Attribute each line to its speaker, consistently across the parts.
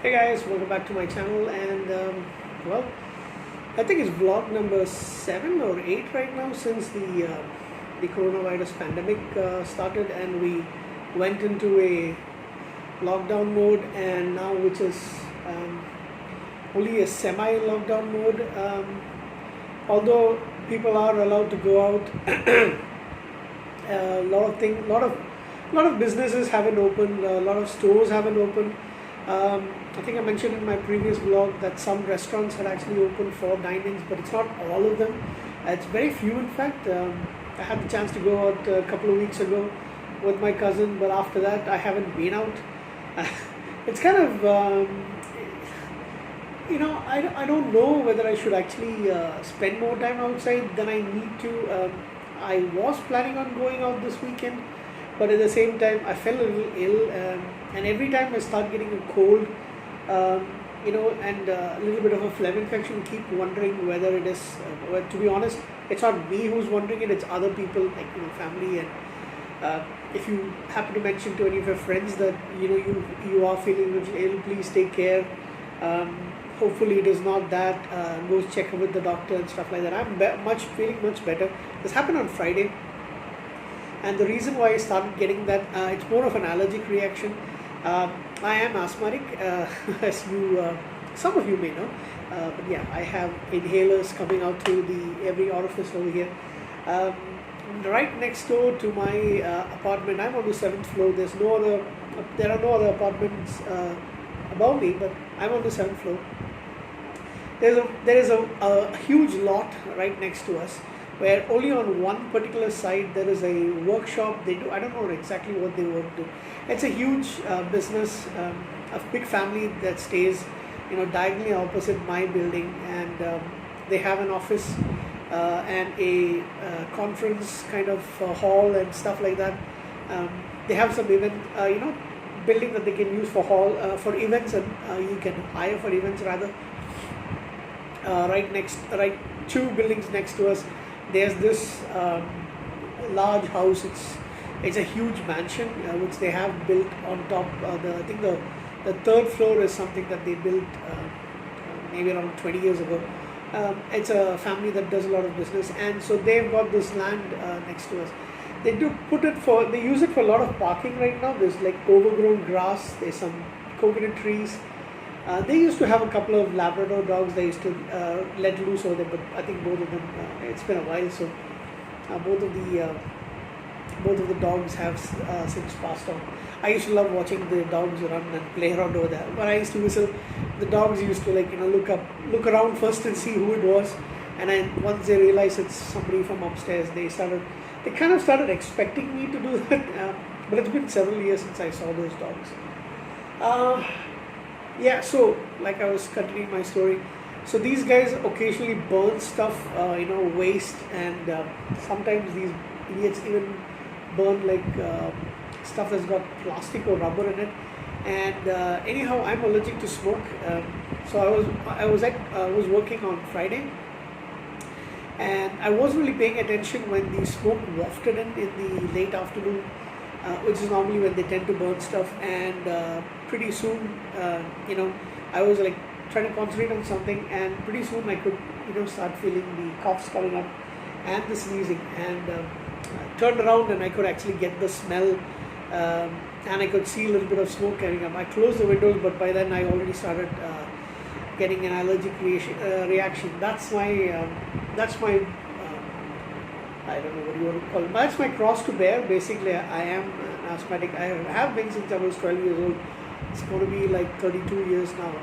Speaker 1: Hey guys, welcome back to my channel. And well, I think it's vlog number 7 or 8 right now since the coronavirus pandemic started, and we went into a lockdown mode, and now which is only a semi-lockdown mode. Although people are allowed to go out, a lot of businesses haven't opened, a lot of stores haven't opened. I think I mentioned in my previous vlog that some restaurants had actually opened for dine-ins, but it's not all of them. It's very few, in fact. I had the chance to go out a couple of weeks ago with my cousin, but after that, I haven't been out. It's kind of, I don't know whether I should actually spend more time outside than I need to. I was planning on going out this weekend, but at the same time I fell a little ill, and every time I start getting a cold, and a little bit of a phlegm infection, keep wondering whether it is, well, to be honest, it's not me who's wondering it, it's other people, like family. And if you happen to mention to any of your friends that you are feeling a little ill, please take care. Hopefully it is not that. Go check with the doctor and stuff like that. I'm feeling much better. This happened on Friday. And the reason why I started getting that, it's more of an allergic reaction. I am asthmatic, as some of you may know. But yeah, I have inhalers coming out through every orifice over here. Right next door to my apartment, I'm on the 7th floor. There are no other apartments above me, but I'm on the 7th floor. There is a huge lot right next to us, where only on one particular side there is a workshop. I don't know exactly what they work do. It's a huge business, a big family that stays, diagonally opposite my building, and they have an office and a conference kind of hall and stuff like that. They have some event, building that they can use for for events, and you can hire for events rather. Right 2 buildings next to us, there's this large house. It's a huge mansion which they have built on top. I think the 3rd floor is something that they built maybe around 20 years ago. It's a family that does a lot of business, and so they've got this land next to us. They use it for a lot of parking right now. There's like overgrown grass. There's some coconut trees. They used to have a couple of Labrador dogs they used to let loose over there, but I think both of them, it's been a while, so both of the dogs have since passed on. I used to love watching the dogs run and play around over there. When I used to whistle, the dogs used to look around first and see who it was, and then once they realized it's somebody from upstairs, they kind of started expecting me to do that. But it's been several years since I saw those dogs. Yeah, so like I was continuing my story. So these guys occasionally burn stuff, waste, and sometimes these idiots even burn like stuff that's got plastic or rubber in it. And anyhow, I'm allergic to smoke. So I was working on Friday, and I wasn't really paying attention when the smoke wafted in the late afternoon, which is normally when they tend to burn stuff. And pretty soon, I was like trying to concentrate on something, and pretty soon I could, start feeling the coughs coming up and the sneezing, and turned around and I could actually get the smell, and I could see a little bit of smoke coming up. I closed the windows, but by then I already started getting an allergic reaction. That's my I don't know what you want to call it. That's my cross to bear. Basically, I am an asthmatic. I have been since I was 12 years old. It's going to be like 32 years now.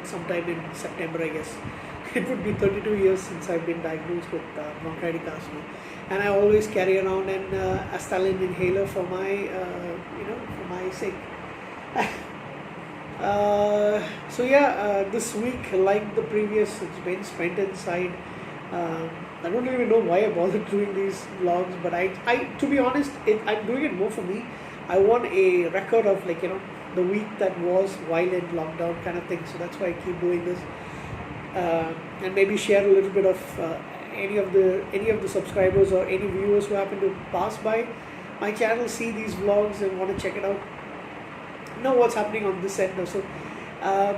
Speaker 1: Sometime in September, I guess. It would be 32 years since I've been diagnosed with bronchitic asthma, and I always carry around an Astalin inhaler for my sake. So yeah, this week, like the previous, it's been spent inside. I don't even know why I bothered doing these vlogs, but I to be honest, I'm doing it more for me. I want a record of the week that was while in lockdown kind of thing. So that's why I keep doing this, and maybe share a little bit of any of the subscribers or any viewers who happen to pass by my channel, see these vlogs and want to check it out. know what's happening on this end also. Um,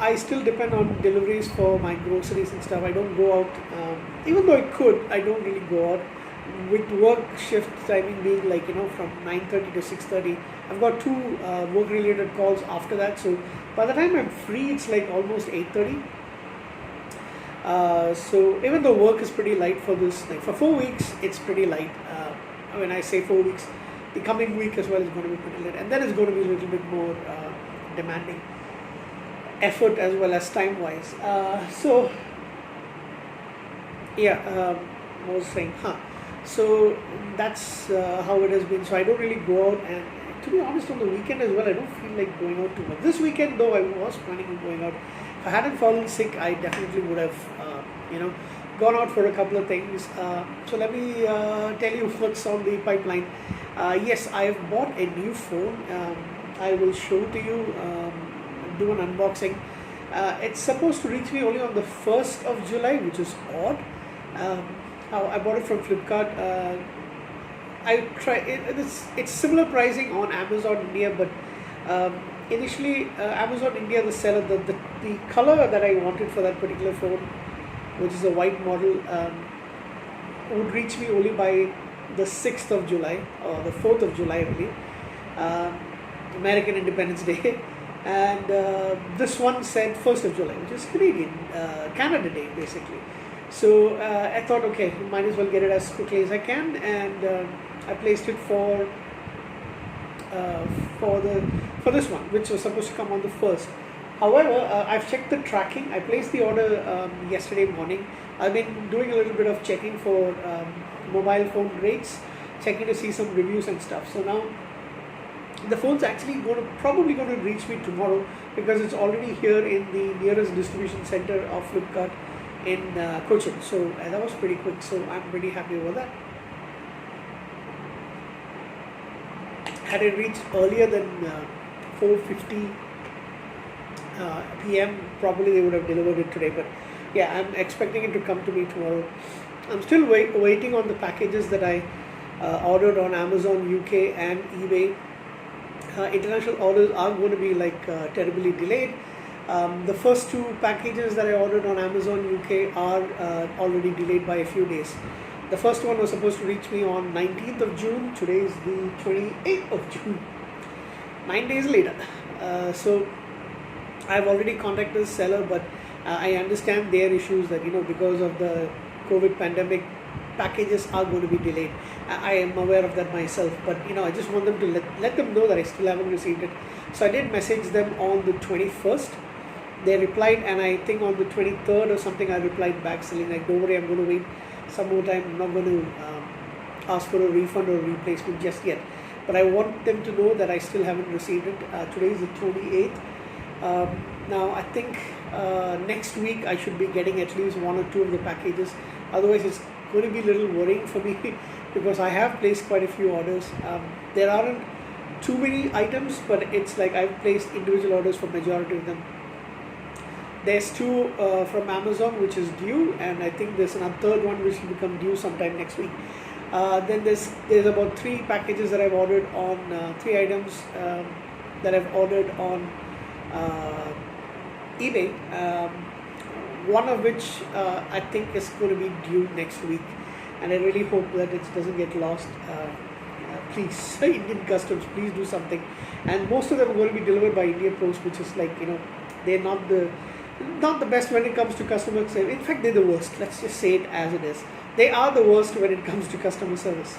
Speaker 1: I still depend on deliveries for my groceries and stuff. I don't go out, even though I could. I don't really go out. With work shift timing being like from 9:30 to 6:30, I've got two work-related calls after that. So by the time I'm free, it's like almost 8:30. So even though work is pretty light for this, like for 4 weeks, it's pretty light. When I say 4 weeks, the coming week as well is going to be pretty light, and then it's going to be a little bit more demanding effort as well as time wise. So yeah, I was saying, so that's how it has been. So I don't really go out, and to be honest, on the weekend as well, I don't feel like going out too much. This weekend though, I was planning on going out. If I hadn't fallen sick, I definitely would have, gone out for a couple of things. So let me tell you what's on the pipeline. Yes, I've bought a new phone. I will show to you, do an unboxing. It's supposed to reach me only on the 1st of July, which is odd. I bought it from Flipkart. It's similar pricing on Amazon India, but initially Amazon India, the seller, the color that I wanted for that particular phone, which is a white model, would reach me only by the 6th of July or the 4th of July, I believe, American Independence Day. And this one said 1st of July, which is Canada Day basically. So I thought, okay, might as well get it as quickly as I can, and I placed it for this one, which was supposed to come on the 1st. However, I've checked the tracking. I placed the order yesterday morning. I've been doing a little bit of checking for mobile phone rates, checking to see some reviews and stuff. So now the phone's actually probably going to reach me tomorrow, because it's already here in the nearest distribution center of Flipkart in Cochin. So that was pretty quick. So I'm pretty happy with that. Had it reached earlier than 4:50 p.m., probably they would have delivered it today. But yeah, I'm expecting it to come to me tomorrow. I'm still waiting on the packages that I ordered on Amazon UK and eBay. International orders are going to be terribly delayed. The first two packages that I ordered on Amazon UK are already delayed by a few days. The first one was supposed to reach me on 19th of June. Today is the 28th of June. 9 days later. So I've already contacted the seller, but I understand their issues that, because of the COVID pandemic, packages are going to be delayed. I am aware of that myself, but I just want them to let them know that I still haven't received it. So I did message them on the 21st. They replied, and I think on the 23rd or something, I replied back saying like, don't worry, I'm going to wait some more time. I'm not going to ask for a refund or replacement just yet. But I want them to know that I still haven't received it. Today is the 28th. Now I think next week I should be getting at least one or two of the packages. Otherwise it's going to be a little worrying for me because I have placed quite a few orders. There aren't too many items, but it's like I've placed individual orders for majority of them. There's two from Amazon which is due, and I think there's another third one which will become due sometime next week. Then there's about 3 packages that I've ordered on 3 items that I've ordered on eBay. One of which I think is going to be due next week, and I really hope that it doesn't get lost. Please, Indian Customs, please do something. And most of them are going to be delivered by India Post, which is like, they're not the best when it comes to customer service. In fact, they're the worst. Let's just say it as it is. They are the worst when it comes to customer service.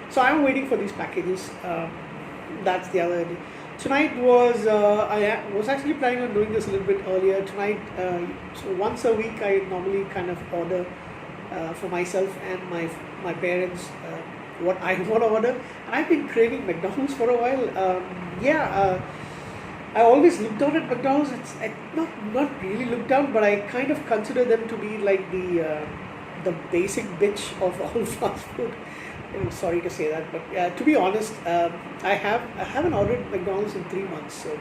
Speaker 1: So I'm waiting for these packages. That's the other idea. Tonight was, I was actually planning on doing this a little bit earlier. Tonight, so once a week I normally kind of order for myself and my parents what I want to order. And I've been craving McDonald's for a while. I always look down at McDonald's. It's not really look down, but I kind of consider them to be like the basic bitch of all fast food. I'm sorry to say that, but to be honest, I haven't ordered McDonald's in 3 months. So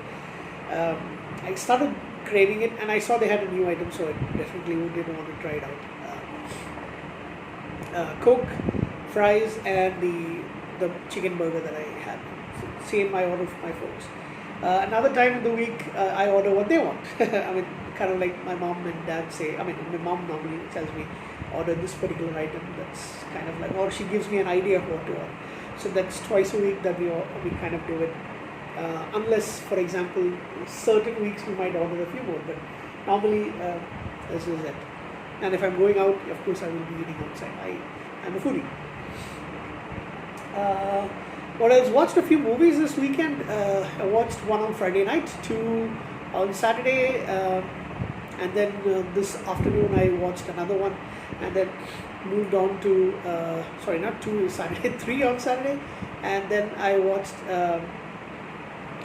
Speaker 1: I started craving it, and I saw they had a new item, so I definitely did want to try it out. Coke, fries, and the chicken burger that I had. see in my order for my folks. Another time in the week, I order what they want. I mean, kind of like my mom and dad say. I mean, my mom normally tells me order this particular item. That's kind of like, or she gives me an idea of what to order. So that's twice a week that we kind of do it. Unless, for example, certain weeks we might order a few more, but normally this is it. And if I'm going out, of course, I will be eating outside. I'm a foodie. What else? Watched a few movies this weekend. I watched one on Friday night, two on Saturday, and then this afternoon I watched another one, and then moved on to sorry, not two Saturday, three on Saturday, and then I watched the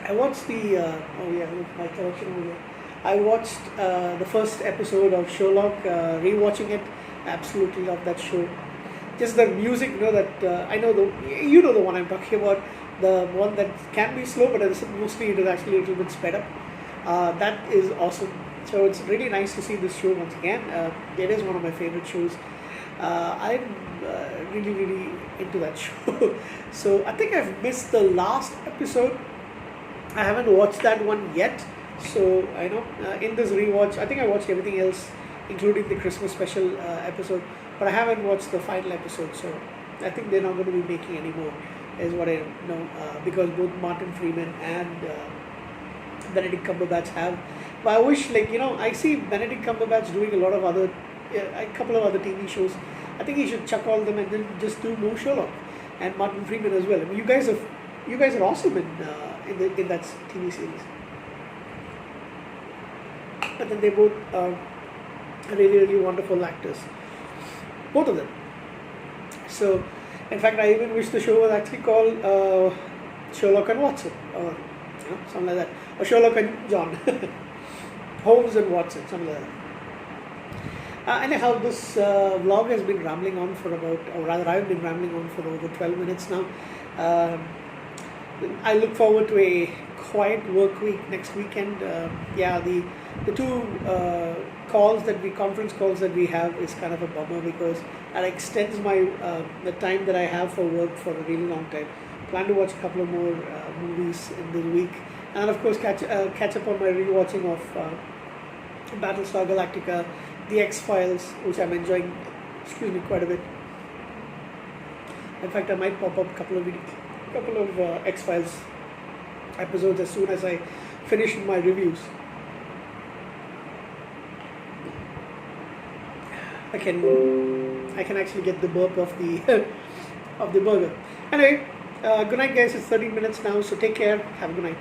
Speaker 1: oh yeah, look, my collection over here. I watched the first episode of Sherlock, rewatching it. Absolutely love that show. Just the music, that I know the one I'm talking about, the one that can be slow, but mostly it is actually a little bit sped up. That is awesome. So it's really nice to see this show once again. It is one of my favorite shows. I'm really into that show. So I think I've missed the last episode. I haven't watched that one yet. So I know in this rewatch, I think I watched everything else, including the Christmas special episode, but I haven't watched the final episode. So I think they're not going to be making any more, is what I know, because both Martin Freeman and Benedict Cumberbatch have. But I wish, I see Benedict Cumberbatch doing a couple of other TV shows. I think he should chuck all them and then just do more Sherlock, and Martin Freeman as well. I mean, you guys are awesome in that TV series. But then they both are really wonderful actors, both of them. So, in fact, I even wish the show was actually called Sherlock and Watson, or something like that, or Sherlock and John, Holmes and Watson, something like that. Anyhow, this vlog has been rambling on for I've been rambling on for over 12 minutes now. I look forward to a quiet work week next weekend. The two conference calls that we have is kind of a bummer, because that extends the time that I have for work for a really long time. Plan to watch a couple of more movies in this week, and of course catch up on my rewatching of Battlestar Galactica, The X-Files, which I'm enjoying, quite a bit. In fact, I might pop up a couple of X-Files episodes as soon as I finish my reviews. I can actually get the burp of the of the burger. Anyway, good night, guys. It's 13 minutes now, so take care. Have a good night.